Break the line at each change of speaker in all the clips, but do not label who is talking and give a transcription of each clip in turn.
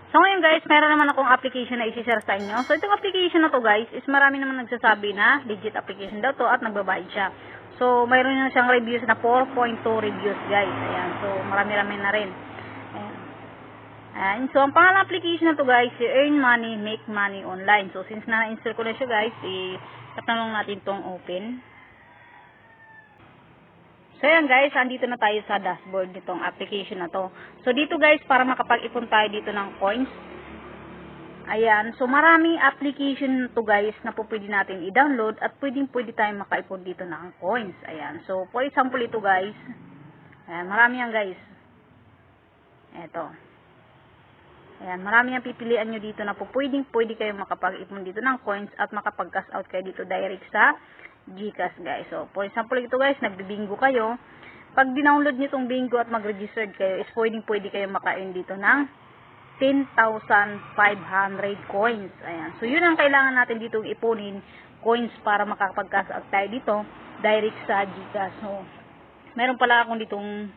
So ngayon guys, meron naman akong application na isi-share sa inyo. So itong application na to guys, is marami naman nagsasabi na legit application daw to at nagbabayad siya. So mayroon na siyang reviews na 4.2 reviews guys. Ayan, so marami-rami na rin. Ayan. So ang pangalang application na to guys, earn money, make money online. So since na-install ko na siya guys, tap na lang natin tong open. So yan guys, andito na tayo sa dashboard nitong application na to. So dito guys, para makapag-ipon tayo dito ng coins. Ayan, so maraming application to guys na po pwede natin i-download at pwede tayong makaipon dito ng coins. Ayan, so for example ito guys. Ayan, marami yan guys. Eto. Ayan, marami yung pipilian nyo dito na po pwede kayong makapag-ipon dito ng coins at makapag-cash out kayo dito direct sa GCash guys. So, for example, ito guys, nagbibingo kayo. Pag dinownload nyo itong bingo at mag-registered kayo, is pwede kayo maka-earn dito ng 10,500 coins. Ayan. So, yun ang kailangan natin dito ipunin, coins para makapag-cash out tayo dito, direct sa GCash. So, meron pala akong ditong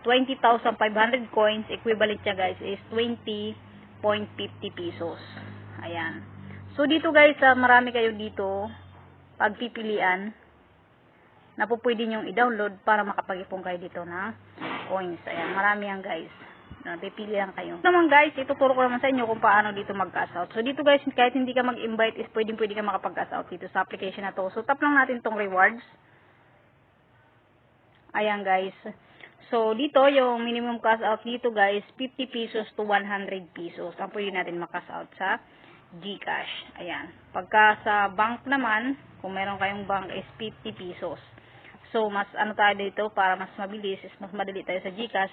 20,500 coins, equivalent niya guys is 20.50 pesos. Ayan. So, dito guys, marami kayo dito pagpipilian na po pwede nyong i-download para makapag-ipon kayo dito ng coins. Ayan, marami yan guys. Pipili lang kayo. Naman guys, ituturo ko naman sa inyo kung paano dito mag-cash out. So dito guys, kahit hindi ka mag-invite is pwede ka makapag-cash out dito sa application na to. So tap lang natin tong rewards. Ayan guys. So dito yung minimum cash out dito guys, 50 pesos to 100 pesos. Ang pwede natin makash out sa GCash. Ayan. Pagka sa bank naman, kung meron kayong bank is 50 pesos. So, mas ano tayo dito para mas mabilis, is mas madali tayo sa GCash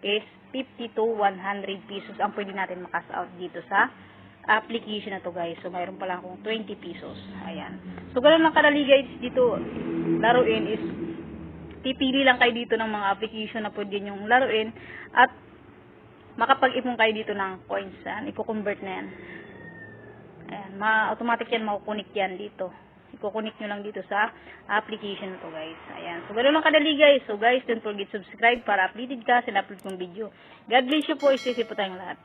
is 50 to 100 pesos ang pwede natin makash out dito sa application na to guys. So, mayroon pala akong 20 pesos. Ayan. So, ganoon lang kadali guys dito laruin is pipili lang kayo dito ng mga application na pwede nyong laruin at makapag-ipon kayo dito ng coins. Iko-convert na yan. Ayan, automatic yan, makukunik yan dito. Ikukunik nyo lang dito sa application na to guys. Ayan, so ganoon lang kadali guys. So guys, don't forget subscribe para updated ka sa upload kong video. God bless you po, stay safe po tayong lahat.